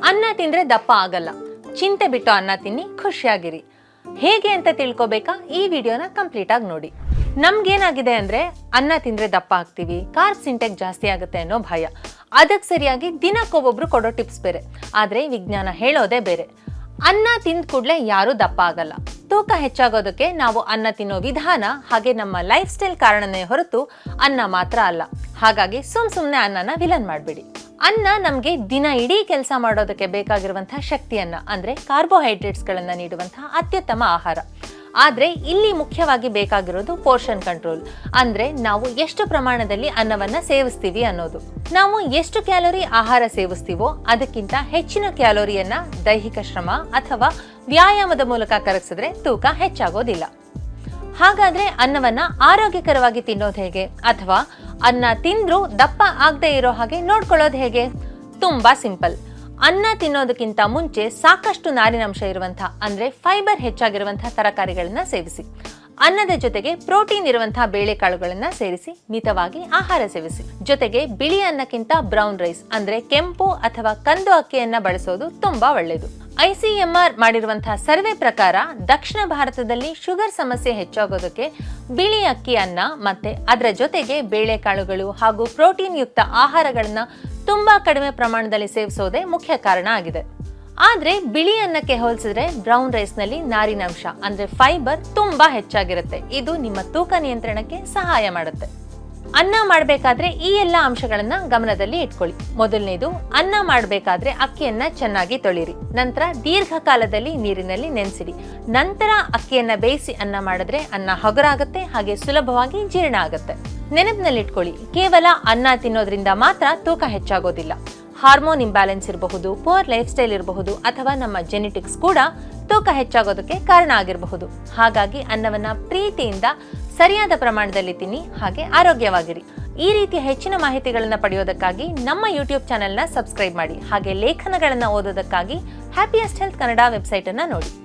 ಅನ್ನ ತಿಂದ್ರೆ ದಪ್ಪ ಆಗಲ್ಲ. ಚಿಂತೆ ಬಿಟ್ಟು ಅನ್ನ ತಿನ್ನಿ, ಖುಷಿಯಾಗಿರಿ. ಹೇಗೆ ಅಂತ ತಿಳ್ಕೊಬೇಕಾ? ಈ ವಿಡಿಯೋನ ಕಂಪ್ಲೀಟ್ ಆಗಿ ನೋಡಿ. ನಮ್ಗೇನಾಗಿದೆ ಅಂದ್ರೆ ಅನ್ನ ತಿಂದ್ರೆ ದಪ್ಪ ಆಗ್ತೀವಿ, ಕಾರ್ಬ್ಸ್ ಇಂಟೆಕ್ ಜಾಸ್ತಿ ಆಗುತ್ತೆ ಅನ್ನೋ ಭಯ. ಅದಕ್ಕೆ ಸರಿಯಾಗಿ ದಿನಕ್ಕೊಬ್ಬೊಬ್ರು ಕೊಡೋ ಟಿಪ್ಸ್ ಬೇರೆ, ಆದ್ರೆ ವಿಜ್ಞಾನ ಹೇಳೋದೇ ಬೇರೆ. ಅನ್ನ ತಿಂದ ಕೂಡಲೇ ಯಾರೂ ದಪ್ಪ ಆಗಲ್ಲ. ತೂಕ ಹೆಚ್ಚಾಗೋದಕ್ಕೆ ನಾವು ಅನ್ನ ತಿನ್ನೋ ವಿಧಾನ ಹಾಗೆ ನಮ್ಮ ಲೈಫ್ ಸ್ಟೈಲ್ ಕಾರಣನೇ ಹೊರತು ಅನ್ನ ಮಾತ್ರ ಅಲ್ಲ. ಹಾಗಾಗಿ ಸುಮ್ನೆ ಅನ್ನನ ವಿಲನ್ ಮಾಡಬೇಡಿ. ಅನ್ನ ನಮಗೆ ದಿನ ಇಡೀ ಕೆಲಸ ಮಾಡೋದಕ್ಕೆ ಬೇಕಾಗಿರುವಂತಹ ಶಕ್ತಿಯನ್ನ ಅಂದ್ರೆ ಕಾರ್ಬೋಹೈಡ್ರೇಟ್ಸ್ ಗಳನ್ನ ನೀಡುವಂತಹ ಅತ್ಯುತ್ತಮ ಆಹಾರ. ಆದ್ರೆ ಇಲ್ಲಿ ಮುಖ್ಯವಾಗಿ ಬೇಕಾಗಿರೋದು ಪೋರ್ಷನ್ ಕಂಟ್ರೋಲ್, ಅಂದ್ರೆ ನಾವು ಎಷ್ಟು ಪ್ರಮಾಣದಲ್ಲಿ ಅನ್ನವನ್ನ ಸೇವಿಸ್ತೀವಿ ಅನ್ನೋದು. ನಾವು ಎಷ್ಟು ಕ್ಯಾಲೋರಿ ಆಹಾರ ಸೇವಿಸ್ತೀವೋ ಅದಕ್ಕಿಂತ ಹೆಚ್ಚಿನ ಕ್ಯಾಲೋರಿಯನ್ನ ದೈಹಿಕ ಶ್ರಮ ಅಥವಾ ವ್ಯಾಯಾಮದ ಮೂಲಕ ಕರಗಿಸಿದ್ರೆ ತೂಕ ಹೆಚ್ಚಾಗೋದಿಲ್ಲ. ಹಾಗಾದ್ರೆ ಅನ್ನವನ್ನ ಆರೋಗ್ಯಕರವಾಗಿ ತಿನ್ನೋದು ಹೇಗೆ, ಅಥವಾ ಅನ್ನ ತಿಂದ್ರೂ ದಪ್ಪ ಆಗದೆ ಇರೋ ಹಾಗೆ ನೋಡ್ಕೊಳ್ಳೋದು ಹೇಗೆ? ತುಂಬಾ ಸಿಂಪಲ್. ಅನ್ನ ತಿನ್ನೋದಕ್ಕಿಂತ ಮುಂಚೆ ಸಾಕಷ್ಟು ನಾರಿನಂಶ ಇರುವಂತಹ ಅಂದ್ರೆ ಫೈಬರ್ ಹೆಚ್ಚಾಗಿರುವಂತಹ ತರಕಾರಿಗಳನ್ನ ಸೇವಿಸಿ. ಅನ್ನದ ಜೊತೆಗೆ ಪ್ರೋಟೀನ್ ಇರುವಂತಹ ಬೇಳೆಕಾಳುಗಳನ್ನ ಸೇರಿಸಿ ಮಿತವಾಗಿ ಆಹಾರ ಸೇವಿಸಿ. ಜೊತೆಗೆ ಬಿಳಿ ಅನ್ನಕ್ಕಿಂತ ಬ್ರೌನ್ ರೈಸ್ ಅಂದ್ರೆ ಕೆಂಪು ಅಥವಾ ಕಂದು ಅಕ್ಕಿಯನ್ನ ಬಳಸೋದು ತುಂಬಾ ಒಳ್ಳೆಯದು. ICMR ಮಾಡಿರುವಂತಹ ಸರ್ವೆ ಪ್ರಕಾರ ದಕ್ಷಿಣ ಭಾರತದಲ್ಲಿ ಶುಗರ್ ಸಮಸ್ಯೆ ಹೆಚ್ಚಾಗೋದಕ್ಕೆ ಬಿಳಿ ಅಕ್ಕಿ ಅನ್ನ ಮತ್ತೆ ಅದರ ಜೊತೆಗೆ ಬೇಳೆಕಾಳುಗಳು ಹಾಗೂ ಪ್ರೋಟೀನ್ ಯುಕ್ತ ಆಹಾರಗಳನ್ನ ತುಂಬಾ ಕಡಿಮೆ ಪ್ರಮಾಣದಲ್ಲಿ ಸೇವಿಸೋದೇ ಮುಖ್ಯ ಕಾರಣ ಆಗಿದೆ. ಆದ್ರೆ ಬಿಳಿ ಅನ್ನಕ್ಕೆ ಹೋಲಿಸಿದ್ರೆ ಬ್ರೌನ್ ರೈಸ್ ನಲ್ಲಿ ನಾರಿನಂಶ ಅಂದ್ರೆ ಫೈಬರ್ ತುಂಬಾ ಹೆಚ್ಚಾಗಿರುತ್ತೆ. ಇದು ನಿಮ್ಮ ತೂಕ ನಿಯಂತ್ರಣಕ್ಕೆ ಸಹಾಯ ಮಾಡುತ್ತೆ. ಅನ್ನ ಮಾಡಬೇಕಾದ್ರೆ ಈ ಎಲ್ಲ ಅಂಶಗಳನ್ನ ಗಮನದಲ್ಲಿ ಇಟ್ಕೊಳ್ಳಿ. ಮೊದಲನೇದು, ಅನ್ನ ಮಾಡಬೇಕಾದ್ರೆ ಅಕ್ಕಿಯನ್ನ ಚೆನ್ನಾಗಿ ತೊಳಿರಿ. ನಂತರ ದೀರ್ಘಕಾಲದಲ್ಲಿ ನೀರಿನಲ್ಲಿ ನೆನೆಸಿಡಿ. ನಂತರ ಅಕ್ಕಿಯನ್ನ ಬೇಯಿಸಿ ಅನ್ನ ಮಾಡಿದ್ರೆ ಅನ್ನ ಹಗುರಾಗುತ್ತೆ, ಹಾಗೆ ಸುಲಭವಾಗಿ ಜೀರ್ಣ ಆಗುತ್ತೆ. ನೆನಪಿನಲ್ಲಿಟ್ಕೊಳ್ಳಿ, ಕೇವಲ ಅನ್ನ ತಿನ್ನೋದ್ರಿಂದ ಮಾತ್ರ ತೂಕ ಹೆಚ್ಚಾಗೋದಿಲ್ಲ. ಹಾರ್ಮೋನ್ ಇಂಬ್ಯಾಲೆನ್ಸ್ ಇರಬಹುದು, ಪುವರ್ ಲೈಫ್ ಸ್ಟೈಲ್ ಇರಬಹುದು, ಅಥವಾ ನಮ್ಮ ಜೆನೆಟಿಕ್ಸ್ ಕೂಡ ತೂಕ ಹೆಚ್ಚಾಗೋದಕ್ಕೆ ಕಾರಣ ಆಗಿರಬಹುದು. ಹಾಗಾಗಿ ಅನ್ನವನ್ನ ಪ್ರೀತಿಯಿಂದ ಸರಿಯಾದ ಪ್ರಮಾಣದಲ್ಲಿ ತಿನ್ನಿ, ಹಾಗೆ ಆರೋಗ್ಯವಾಗಿರಿ. ಈ ರೀತಿಯ ಹೆಚ್ಚಿನ ಮಾಹಿತಿಗಳನ್ನ ಪಡೆಯೋದಕ್ಕಾಗಿ ನಮ್ಮ ಯೂಟ್ಯೂಬ್ ಚಾನೆಲ್ನ ಸಬ್ಸ್ಕ್ರೈಬ್ ಮಾಡಿ. ಹಾಗೆ ಲೇಖನಗಳನ್ನ ಓದೋದಕ್ಕಾಗಿ ಹ್ಯಾಪಿಯೆಸ್ಟ್ ಹೆಲ್ತ್ ಕನ್ನಡ ವೆಬ್ಸೈಟ್ ಅನ್ನ ನೋಡಿ.